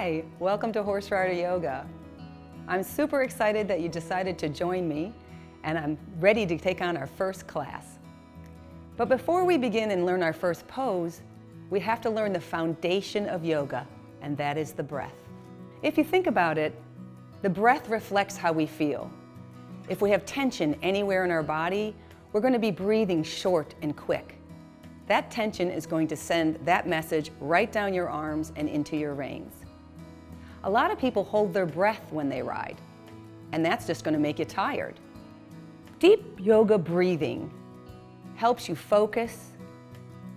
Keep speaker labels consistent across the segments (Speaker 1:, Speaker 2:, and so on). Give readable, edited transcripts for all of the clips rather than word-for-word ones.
Speaker 1: Hi, welcome to Horse Rider Yoga. I'm super excited that you decided to join me, and I'm ready to take on our first class. But before we begin and learn our first pose, we have to learn the foundation of yoga, and that is the breath. If you think about it, the breath reflects how we feel. If we have tension anywhere in our body, we're going to be breathing short and quick. That tension is going to send that message right down your arms and into your reins. A lot of people hold their breath when they ride, and that's just going to make you tired. Deep yoga breathing helps you focus,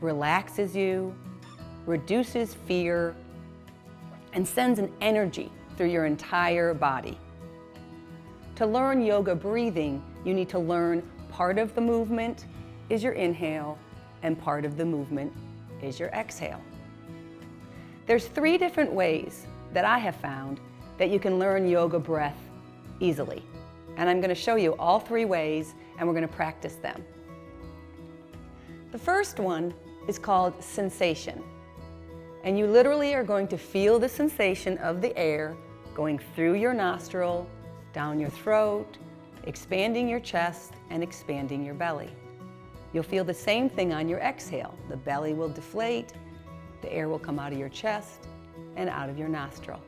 Speaker 1: relaxes you, reduces fear, and sends an energy through your entire body. To learn yoga breathing, you need to learn part of the movement is your inhale, and part of the movement is your exhale. There's 3 different ways that I have found that you can learn yoga breath easily. And I'm going to show you all 3 ways, and we're going to practice them. The first one is called sensation. And you literally are going to feel the sensation of the air going through your nostril, down your throat, expanding your chest, and expanding your belly. You'll feel the same thing on your exhale. The belly will deflate, the air will come out of your chest and out of your nostril.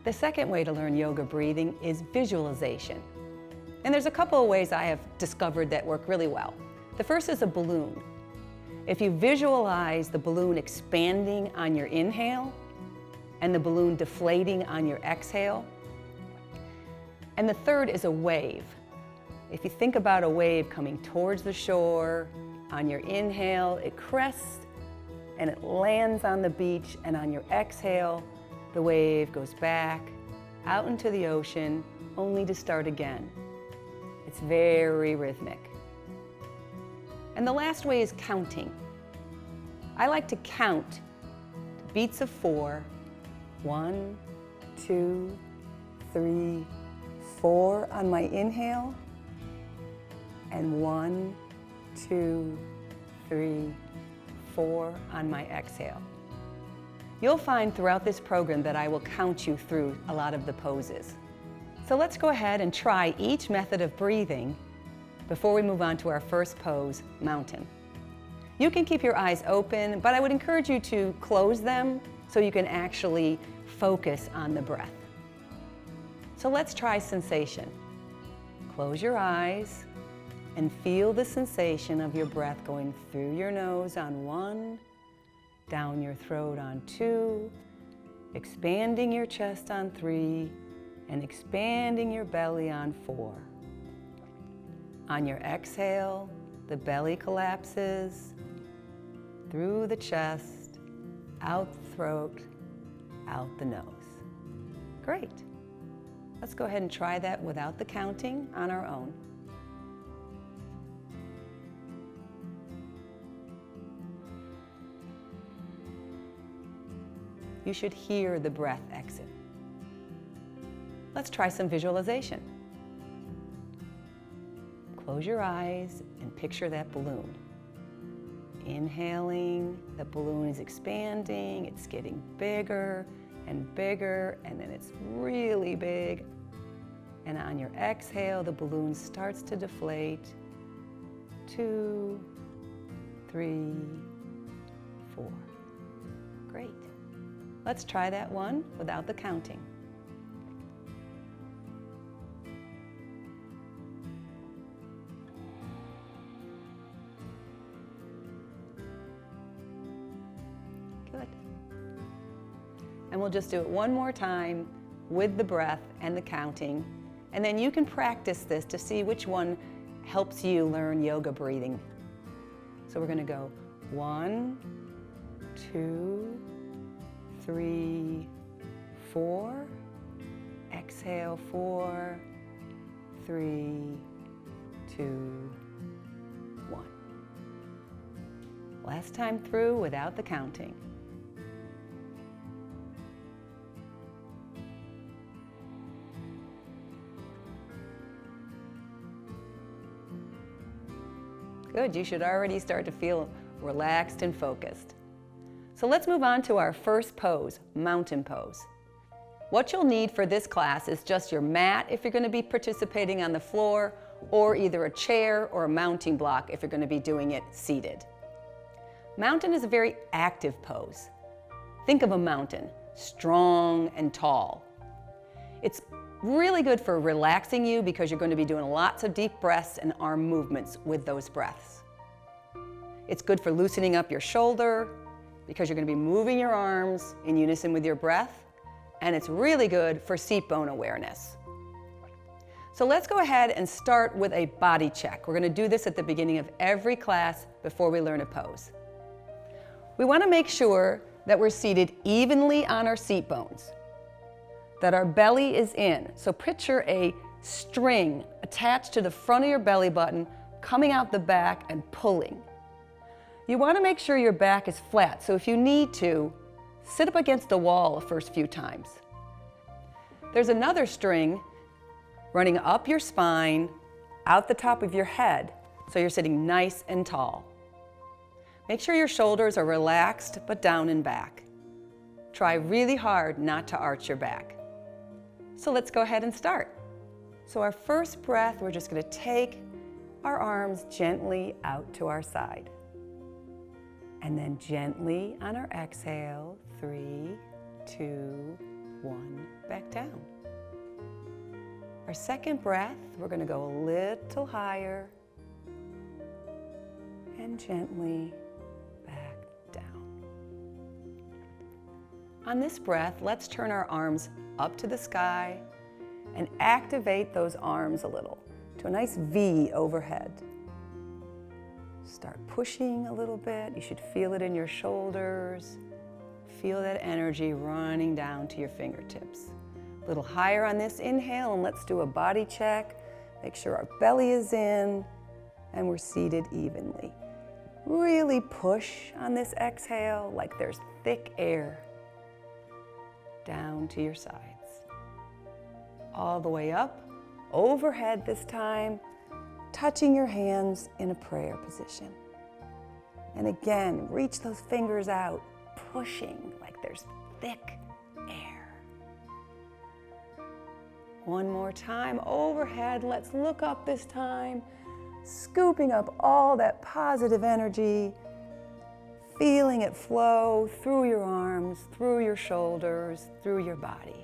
Speaker 1: The second way to learn yoga breathing is visualization. And there's a couple of ways I have discovered that work really well. The first is a balloon. If you visualize the balloon expanding on your inhale and the balloon deflating on your exhale. And the third is a wave. If you think about a wave coming towards the shore, on your inhale, it crests and it lands on the beach, and on your exhale, the wave goes back out into the ocean, only to start again. It's very rhythmic. And the last way is counting. I like to count beats of 4. 1, 2, 3, 4 on my inhale, and 1, 2, 3, 4 on my exhale. You'll find throughout this program that I will count you through a lot of the poses. So let's go ahead and try each method of breathing before we move on to our first pose, mountain. You can keep your eyes open, but I would encourage you to close them so you can actually focus on the breath. So let's try sensation. Close your eyes and feel the sensation of your breath going through your nose on 1, down your throat on 2, expanding your chest on 3, and expanding your belly on 4. On your exhale, the belly collapses through the chest, out the throat, out the nose. Great. Let's go ahead and try that without the counting on our own. You should hear the breath exit. Let's try some visualization. Close your eyes and picture that balloon. Inhaling, the balloon is expanding, it's getting bigger, and then it's really big. And on your exhale, the balloon starts to deflate. 2, 3, 4. Great. Let's try that one without the counting. Good. And we'll just do it one more time with the breath and the counting. And then you can practice this to see which one helps you learn yoga breathing. So we're going to go 1, 2, 3, 4. Exhale, 4, 3, 2, 1. Last time through without the counting. Good, you should already start to feel relaxed and focused. So let's move on to our first pose, mountain pose. What you'll need for this class is just your mat if you're going to be participating on the floor, or either a chair or a mounting block if you're going to be doing it seated. Mountain is a very active pose. Think of a mountain, strong and tall. It's really good for relaxing you because you're going to be doing lots of deep breaths and arm movements with those breaths. It's good for loosening up your shoulder because you're going to be moving your arms in unison with your breath. And it's really good for seat bone awareness. So let's go ahead and start with a body check. We're going to do this at the beginning of every class before we learn a pose. We want to make sure that we're seated evenly on our seat bones, that our belly is in. So picture a string attached to the front of your belly button, coming out the back and pulling. You want to make sure your back is flat, so if you need to, sit up against the wall the first few times. There's another string running up your spine, out the top of your head, so you're sitting nice and tall. Make sure your shoulders are relaxed but down and back. Try really hard not to arch your back. So let's go ahead and start. So our first breath, we're just going to take our arms gently out to our side. And then gently on our exhale, 3, 2, 1, back down. Our second breath, we're going to go a little higher and gently back down. On this breath, let's turn our arms up to the sky and activate those arms a little to a nice V overhead. Start pushing a little bit. You should feel it in your shoulders. Feel that energy running down to your fingertips. A little higher on this inhale, and let's do a body check. Make sure our belly is in and we're seated evenly. Really push on this exhale like there's thick air down to your sides. All the way up, overhead this time, touching your hands in a prayer position. And again, reach those fingers out, pushing like there's thick air. One more time, overhead. Let's look up this time, scooping up all that positive energy, feeling it flow through your arms, through your shoulders, through your body.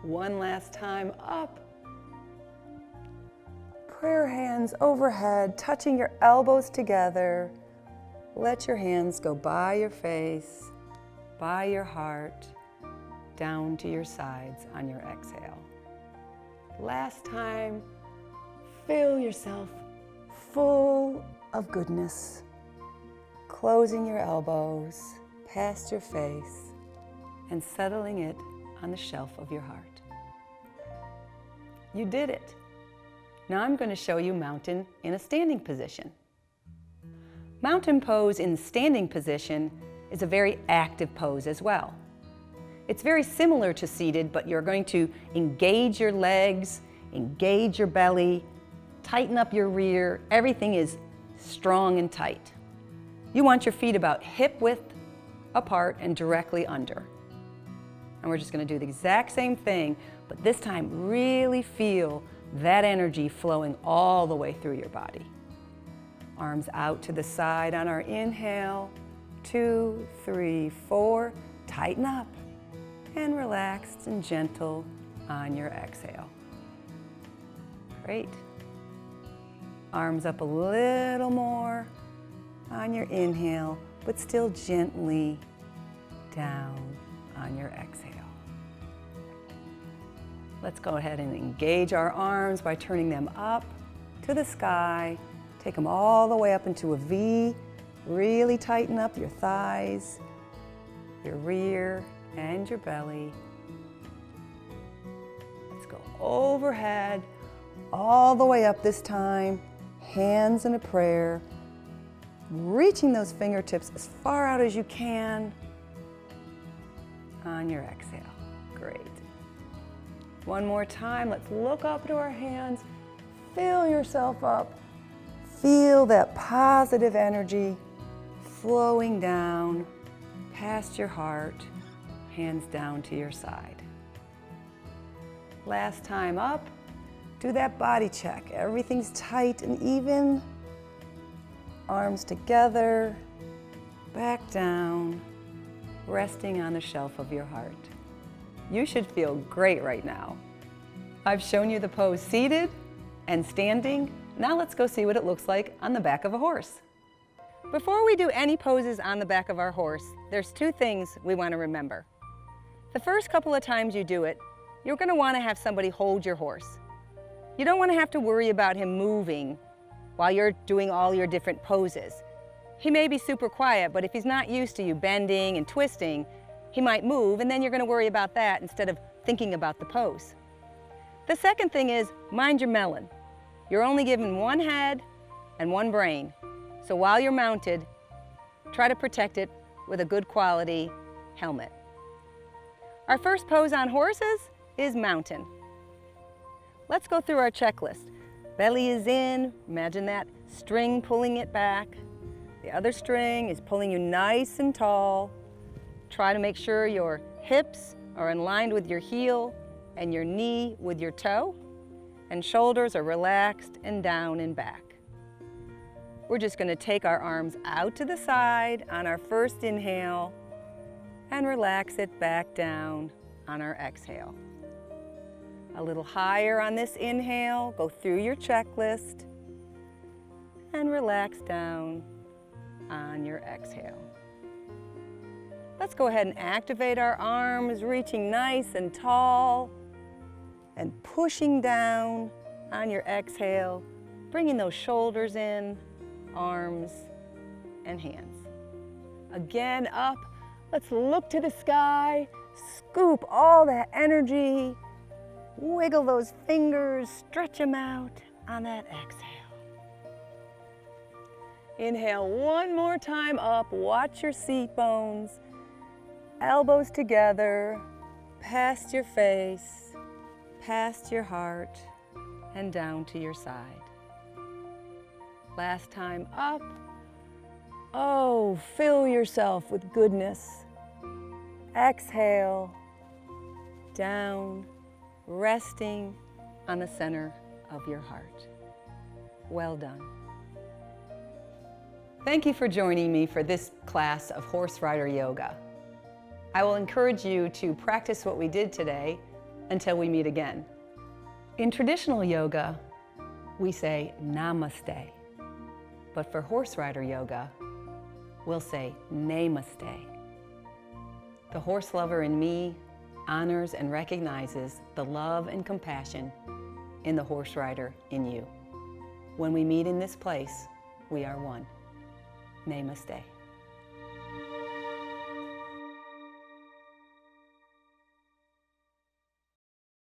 Speaker 1: One last time, up. Prayer hands overhead, touching your elbows together. Let your hands go by your face, by your heart, down to your sides on your exhale. Last time, feel yourself full of goodness, closing your elbows past your face and settling it on the shelf of your heart. You did it. Now I'm going to show you mountain in a standing position. Mountain pose in standing position is a very active pose as well. It's very similar to seated, but you're going to engage your legs, engage your belly, tighten up your rear. Everything is strong and tight. You want your feet about hip width apart and directly under. And we're just going to do the exact same thing, but this time really feel that energy flowing all the way through your body. Arms out to the side on our inhale. 2, 3, 4. Tighten up and relaxed and gentle on your exhale. Great. Arms up a little more on your inhale, but still gently down on your exhale. Let's go ahead and engage our arms by turning them up to the sky. Take them all the way up into a V. Really tighten up your thighs, your rear, and your belly. Let's go overhead, all the way up this time. Hands in a prayer. Reaching those fingertips as far out as you can on your exhale. Great. One more time, let's look up to our hands. Fill yourself up. Feel that positive energy flowing down past your heart, hands down to your side. Last time up, do that body check. Everything's tight and even. Arms together, back down, resting on the shelf of your heart. You should feel great right now. I've shown you the pose seated and standing. Now let's go see what it looks like on the back of a horse. Before we do any poses on the back of our horse, there's two things we want to remember. The first couple of times you do it, you're going to want to have somebody hold your horse. You don't want to have to worry about him moving while you're doing all your different poses. He may be super quiet, but if he's not used to you bending and twisting, he might move, and then you're going to worry about that instead of thinking about the pose. The second thing is, mind your melon. You're only given one head and one brain. So while you're mounted, try to protect it with a good quality helmet. Our first pose on horses is mountain. Let's go through our checklist. Belly is in, imagine that string pulling it back. The other string is pulling you nice and tall. Try to make sure your hips are in line with your heel and your knee with your toe, and shoulders are relaxed and down and back. We're just going to take our arms out to the side on our first inhale and relax it back down on our exhale. A little higher on this inhale, go through your checklist and relax down on your exhale. Let's go ahead and activate our arms, reaching nice and tall and pushing down on your exhale, bringing those shoulders in, arms and hands. Again, up. Let's look to the sky, scoop all that energy, wiggle those fingers, stretch them out on that exhale. Inhale one more time up, watch your seat bones, elbows together, past your face, past your heart, and down to your side. Last time up. Oh, fill yourself with goodness. Exhale, down, resting on the center of your heart. Well done. Thank you for joining me for this class of Horse Rider Yoga. I will encourage you to practice what we did today until we meet again. In traditional yoga, we say namaste. But for Horse Rider Yoga, we'll say namaste. The horse lover in me honors and recognizes the love and compassion in the horse rider in you. When we meet in this place, we are one. Namaste.